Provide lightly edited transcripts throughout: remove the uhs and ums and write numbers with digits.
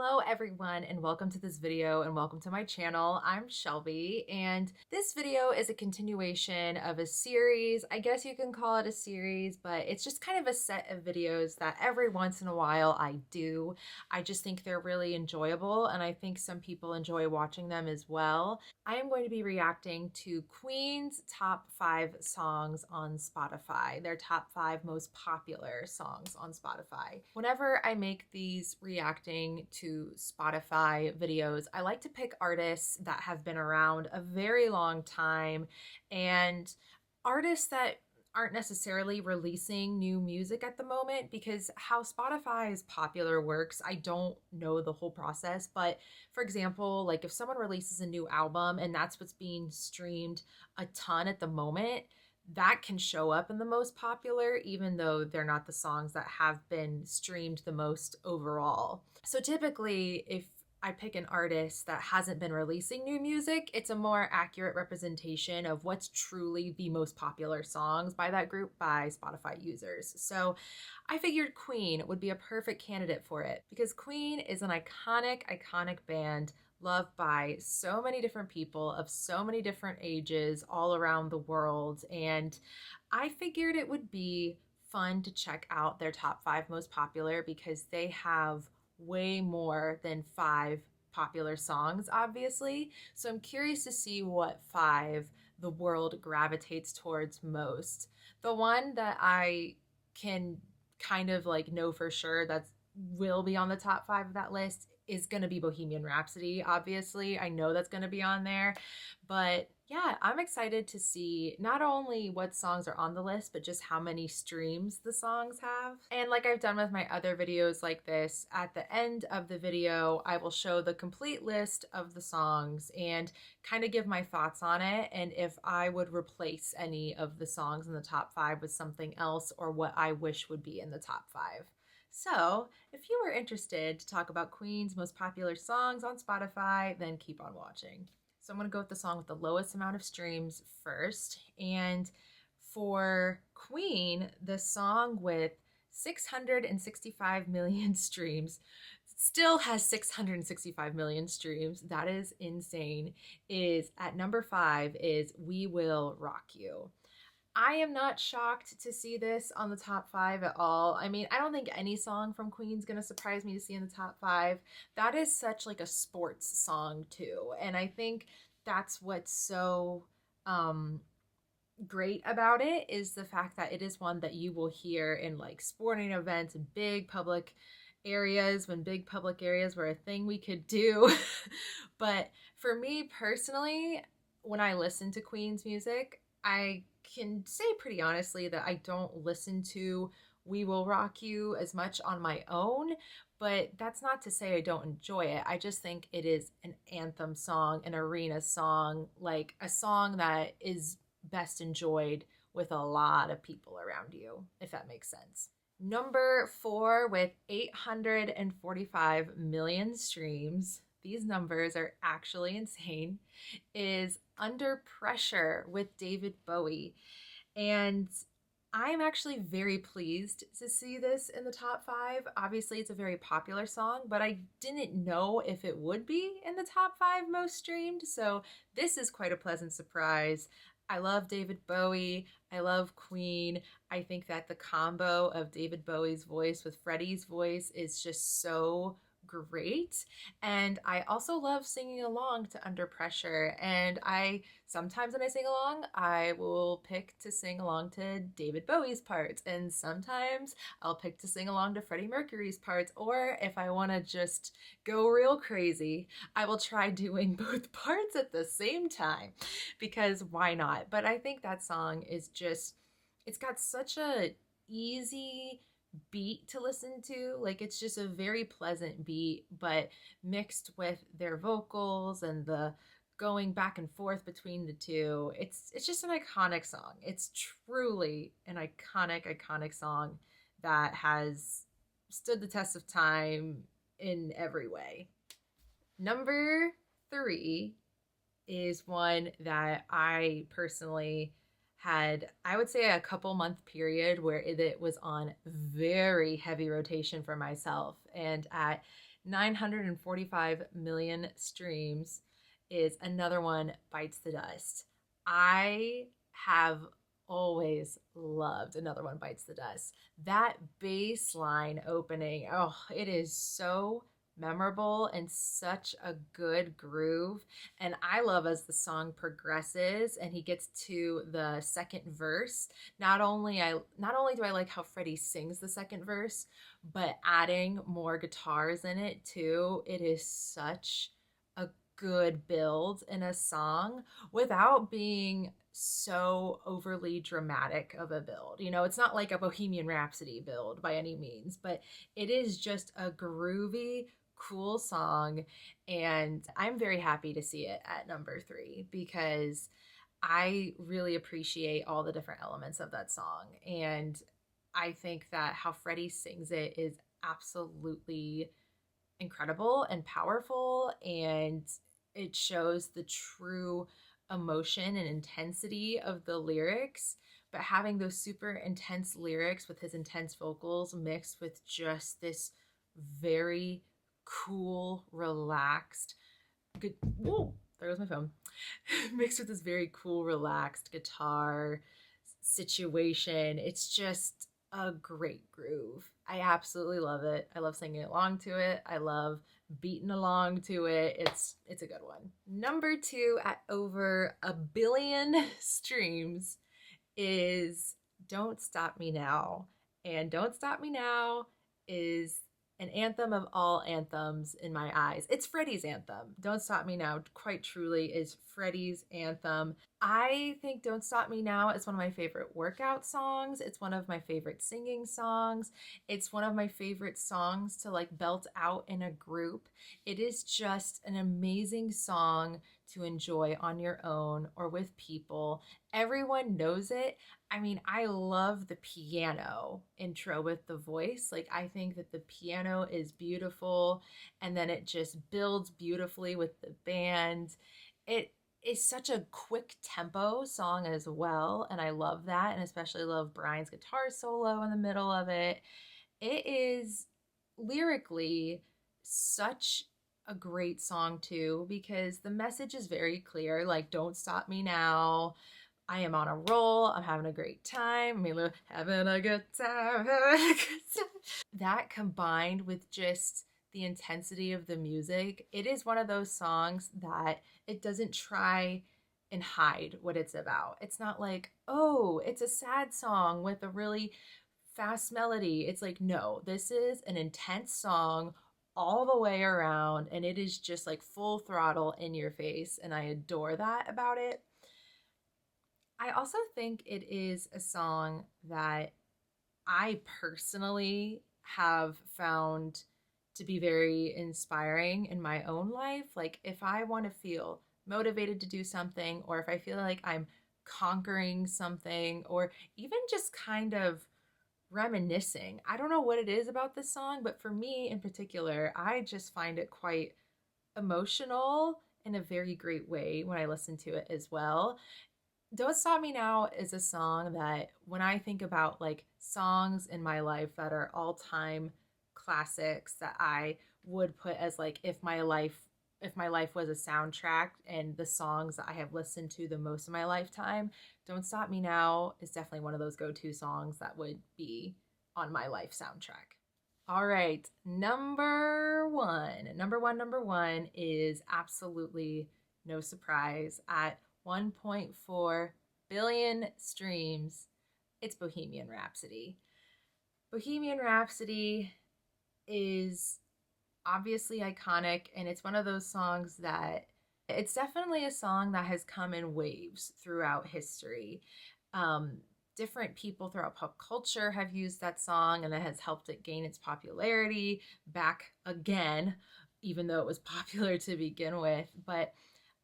Hello everyone and welcome to this video and welcome to my channel. I'm Shelby and this video is a continuation of a series. I guess you can call it a series, but it's just kind of a set of videos that every once in a while I do. I just think they're really enjoyable and I think some people enjoy watching them as well. I am going to be reacting to Queen's top 5 songs on Spotify, their top 5 most popular songs on Spotify. Whenever I make these reacting to Spotify videos, I like to pick artists that have been around a very long time and artists that aren't necessarily releasing new music at the moment, because how Spotify's popular works, I don't know the whole process. But for example, like if someone releases a new album and that's what's being streamed a ton at the moment, that can show up in the most popular, even though they're not the songs that have been streamed the most overall. So typically, if I pick an artist that hasn't been releasing new music, it's a more accurate representation of what's truly the most popular songs by that group by Spotify users. So I figured Queen would be a perfect candidate for it because Queen is an iconic band loved by so many different people of so many different ages all around the world. And I figured it would be fun to check out their top 5 most popular because they have way more than 5 popular songs, obviously. So I'm curious to see what 5 the world gravitates towards most. The one that I can kind of like know for sure that will be on the top 5 of that list is going to be Bohemian Rhapsody. Obviously, I know that's going to be on there, but yeah, I'm excited to see not only what songs are on the list, but just how many streams the songs have. And like I've done with my other videos like this, at the end of the video, I will show the complete list of the songs and kind of give my thoughts on it and if I would replace any of the songs in the top 5 with something else or what I wish would be in the top 5. So, if you were interested to talk about Queen's most popular songs on Spotify, then keep on watching. So I'm going to go with the song with the lowest amount of streams first. And for Queen, the song with 665 million streams, still has 665 million streams, that is insane, is at number 5 is We Will Rock You. I am not shocked to see this on the top 5 at all. I mean, I don't think any song from Queen's gonna surprise me to see in the top 5. That is such like a sports song too. And I think that's what's so great about it is the fact that it is one that you will hear in like sporting events and big public areas when big public areas were a thing we could do. But for me personally, when I listen to Queen's music, I can say pretty honestly that I don't listen to We Will Rock You as much on my own, but that's not to say I don't enjoy it. I just think it is an anthem song, an arena song, like a song that is best enjoyed with a lot of people around you, if that makes sense. Number 4 with 845 million streams, these numbers are actually insane, is Under Pressure with David Bowie. And I'm actually very pleased to see this in the top 5. Obviously, it's a very popular song, but I didn't know if it would be in the top 5 most streamed. So this is quite a pleasant surprise. I love David Bowie. I love Queen. I think that the combo of David Bowie's voice with Freddie's voice is just so great. And I also love singing along to Under Pressure. And I sometimes when I sing along, I will pick to sing along to David Bowie's parts. And sometimes I'll pick to sing along to Freddie Mercury's parts. Or if I want to just go real crazy, I will try doing both parts at the same time because why not? But I think that song is just, it's got such a easy beat to listen to. Like it's just a very pleasant beat, but mixed with their vocals and the going back and forth between the two, it's just an iconic song. It's truly an iconic song that has stood the test of time in every way. Number 3 is one that I personally had, I would say, a couple month period where it was on very heavy rotation for myself. And at 945 million streams is Another One Bites the Dust. I have always loved Another One Bites the Dust. That bass line opening, oh, it is so memorable and such a good groove. And I love as the song progresses and he gets to the second verse. Not only do I like how Freddie sings the second verse, but adding more guitars in it too. It is such a good build in a song without being so overly dramatic of a build. You know, it's not like a Bohemian Rhapsody build by any means, but it is just a groovy, cool song. And I'm very happy to see it at number 3 because I really appreciate all the different elements of that song. And I think that how Freddie sings it is absolutely incredible and powerful, and it shows the true emotion and intensity of the lyrics. But having those super intense lyrics with his intense vocals mixed with just this very cool, relaxed, good. Whoa, there goes my phone. Mixed with this very cool, relaxed guitar situation. It's just a great groove. I absolutely love it. I love singing along to it. I love beating along to it. It's a good one. Number 2 at over 1 billion streams is Don't Stop Me Now. And Don't Stop Me Now is an anthem of all anthems in my eyes. It's Freddie's anthem. Don't Stop Me Now, quite truly, is Freddie's anthem. I think Don't Stop Me Now is one of my favorite workout songs. It's one of my favorite singing songs. It's one of my favorite songs to like belt out in a group. It is just an amazing song to enjoy on your own or with people. Everyone knows it. I mean, I love the piano intro with the voice. Like, I think that the piano is beautiful, and then it just builds beautifully with the band. It is such a quick tempo song as well, and I love that, and especially love Brian's guitar solo in the middle of it. It is lyrically such a great song too, because the message is very clear, like, don't stop me now. I am on a roll. I'm having a great time. I mean, having a good time, having a good time. That combined with just the intensity of the music, it is one of those songs that it doesn't try and hide what it's about. It's not like, oh, it's a sad song with a really fast melody. It's like, no, this is an intense song all the way around, and it is just like full throttle in your face. And I adore that about it. I also think it is a song that I personally have found to be very inspiring in my own life. Like, if I want to feel motivated to do something, or if I feel like I'm conquering something, or even just kind of reminiscing, I don't know what it is about this song, but for me in particular, I just find it quite emotional in a very great way when I listen to it as well. Don't Stop Me Now is a song that when I think about like songs in my life that are all-time classics that I would put as like if my life was a soundtrack and the songs that I have listened to the most in my lifetime, Don't Stop Me Now is definitely one of those go-to songs that would be on my life soundtrack. All right, number one is absolutely no surprise at 1.4 billion streams. It's Bohemian Rhapsody. Bohemian Rhapsody is obviously iconic, and it's one of those songs that it's definitely a song that has come in waves throughout history. Different people throughout pop culture have used that song, and it has helped it gain its popularity back again, even though it was popular to begin with. But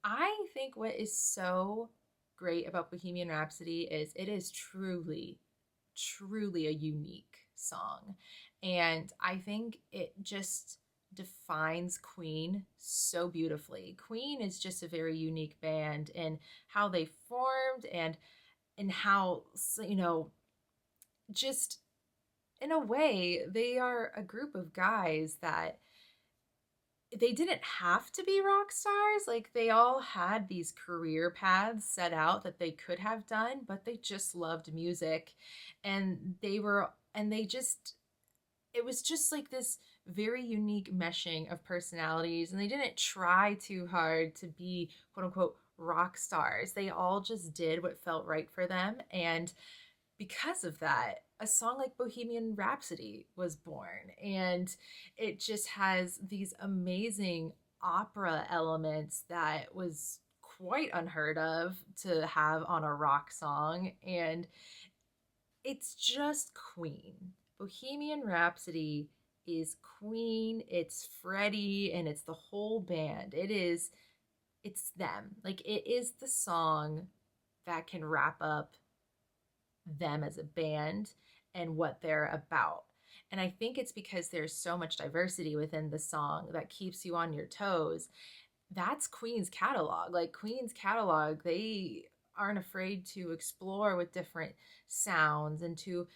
I think what is so great about Bohemian Rhapsody is it is truly, truly a unique song. And I think it just defines Queen so beautifully. Queen is just a very unique band in how they formed and how, just in a way, they are a group of guys that they didn't have to be rock stars. Like they all had these career paths set out that they could have done, but they just loved music. And they just, it was just like this very unique meshing of personalities. And they didn't try too hard to be quote unquote rock stars. They all just did what felt right for them. And because of that, a song like Bohemian Rhapsody was born. And it just has these amazing opera elements that was quite unheard of to have on a rock song. And it's just Queen. Bohemian Rhapsody is Queen, it's Freddie, and it's the whole band. It's them. Like, it is the song that can wrap up them as a band and what they're about. And I think it's because there's so much diversity within the song that keeps you on your toes. That's Queen's catalog. Like, Queen's catalog, they aren't afraid to explore with different sounds and to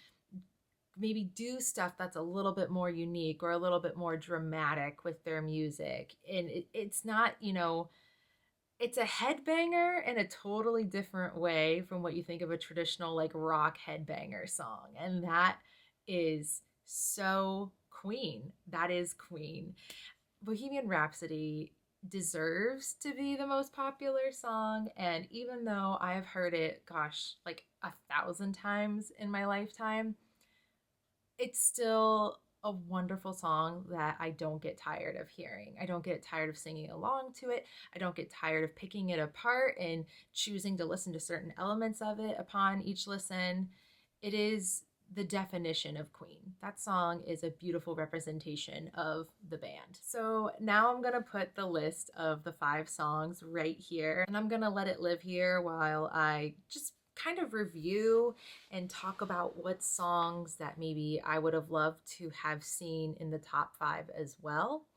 maybe do stuff that's a little bit more unique or a little bit more dramatic with their music. And it's not, it's a headbanger in a totally different way from what you think of a traditional like rock headbanger song. And that is so Queen. That is Queen. Bohemian Rhapsody deserves to be the most popular song. And even though I have heard it, gosh, like 1,000 times in my lifetime, it's still a wonderful song that I don't get tired of hearing. I don't get tired of singing along to it. I don't get tired of picking it apart and choosing to listen to certain elements of it upon each listen. It is the definition of Queen. That song is a beautiful representation of the band. So now I'm gonna put the list of the 5 songs right here, and I'm gonna let it live here while I just kind of review and talk about what songs that maybe I would have loved to have seen in the top 5 as well.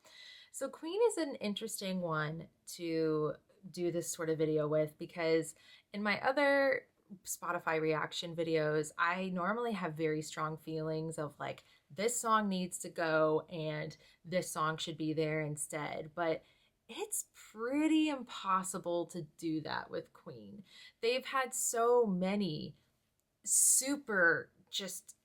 So Queen is an interesting one to do this sort of video with because in my other Spotify reaction videos, I normally have very strong feelings of like, this song needs to go and this song should be there instead. But it's pretty impossible to do that with Queen. They've had so many super just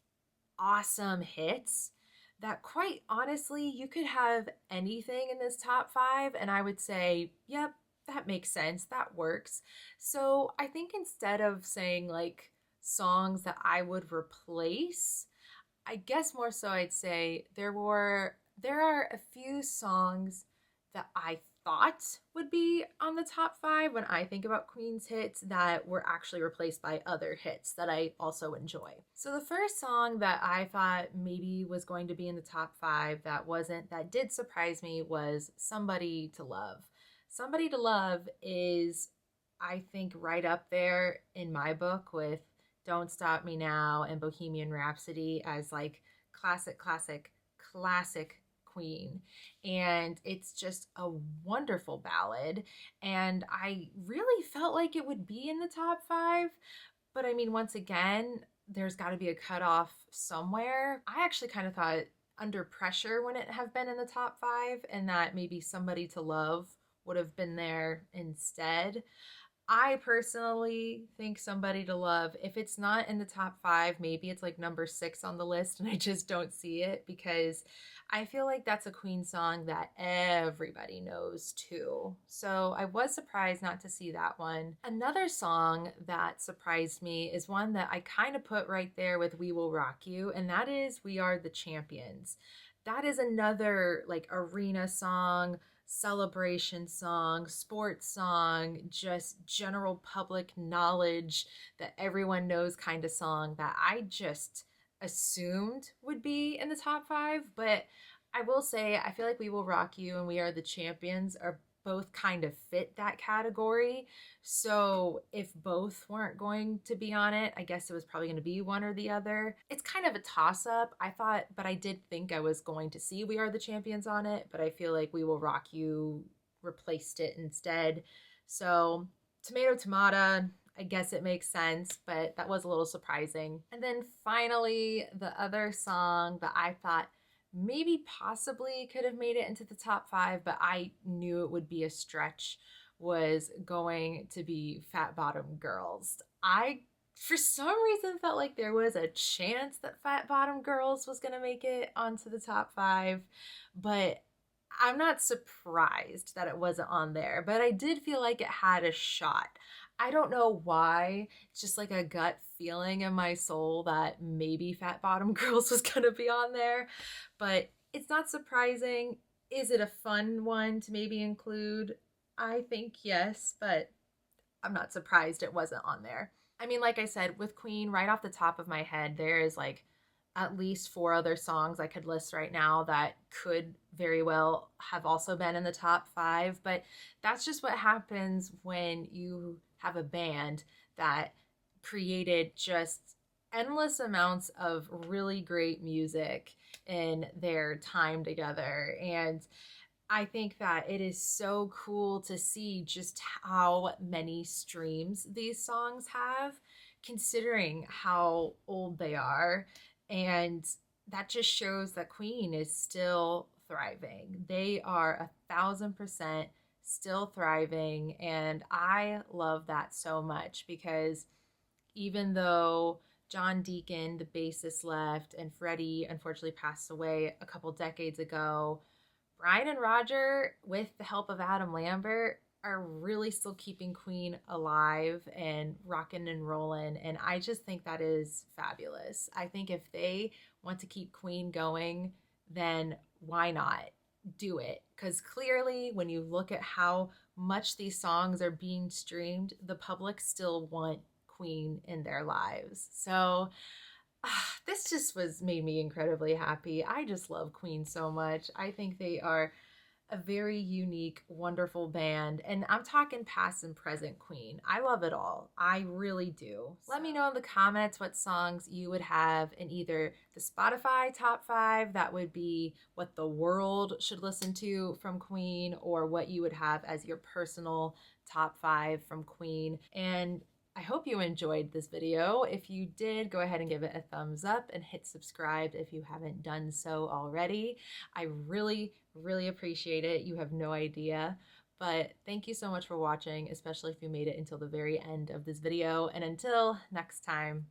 awesome hits that quite honestly, you could have anything in this top 5 and I would say, yep, that makes sense. That works. So I think instead of saying like songs that I would replace, I guess more so I'd say there are a few songs that I thought would be on the top 5 when I think about Queen's hits that were actually replaced by other hits that I also enjoy. So the first song that I thought maybe was going to be in the top 5 that wasn't, that did surprise me, was Somebody to Love. Somebody to Love is, I think, right up there in my book with Don't Stop Me Now and Bohemian Rhapsody as like classic Queen. And it's just a wonderful ballad. And I really felt like it would be in the top 5. But I mean, once again, there's got to be a cutoff somewhere. I actually kind of thought Under Pressure wouldn't have been in the top 5 and that maybe Somebody to Love would have been there instead. I personally think Somebody to Love, if it's not in the top 5, maybe it's like number 6 on the list and I just don't see it because I feel like that's a Queen song that everybody knows too. So I was surprised not to see that one. Another song that surprised me is one that I kind of put right there with We Will Rock You, and that is We Are the Champions. That is another like arena song, celebration song, sports song, just general public knowledge that everyone knows kind of song that I just assumed would be in the top 5. But I will say, I feel like We Will Rock You and We Are the Champions are both kind of fit that category. So if both weren't going to be on it, I guess it was probably going to be one or the other. It's kind of a toss up. I thought, but I did think I was going to see We Are the Champions on it, but I feel like We Will Rock You replaced it instead. So tomato, tomato, I guess it makes sense, but that was a little surprising. And then finally, the other song that I thought maybe possibly could have made it into the top 5, but I knew it would be a stretch, was going to be Fat Bottom Girls. I, for some reason, felt like there was a chance that Fat Bottom Girls was going to make it onto the top 5, but I'm not surprised that it wasn't on there, but I did feel like it had a shot. I don't know why. It's just like a gut feeling in my soul that maybe Fat Bottom Girls was going to be on there, but it's not surprising. Is it a fun one to maybe include? I think yes, but I'm not surprised it wasn't on there. I mean, like I said, with Queen, right off the top of my head, there is like at least 4 other songs I could list right now that could very well have also been in the top 5. But that's just what happens when you have a band that created just endless amounts of really great music in their time together. And I think that it is so cool to see just how many streams these songs have, considering how old they are. And that just shows that Queen is still thriving. They are 1,000% still thriving. And I love that so much because even though John Deacon, the bassist, left and Freddie unfortunately passed away a couple decades ago, Brian and Roger, with the help of Adam Lambert, are really still keeping Queen alive and rocking and rolling. And I just think that is fabulous. I think if they want to keep Queen going, then why not do it? Because clearly, when you look at how much these songs are being streamed, the public still want Queen in their lives. So this just was made me incredibly happy. I just love Queen so much. I think they are a very unique, wonderful band. And I'm talking past and present Queen. I love it all. I really do. Let me know in the comments what songs you would have in either the Spotify top 5, that would be what the world should listen to from Queen, or what you would have as your personal top 5 from Queen. And I hope you enjoyed this video. If you did, go ahead and give it a thumbs up and hit subscribe if you haven't done so already. I really, really appreciate it. You have no idea. But thank you so much for watching, especially if you made it until the very end of this video. And until next time.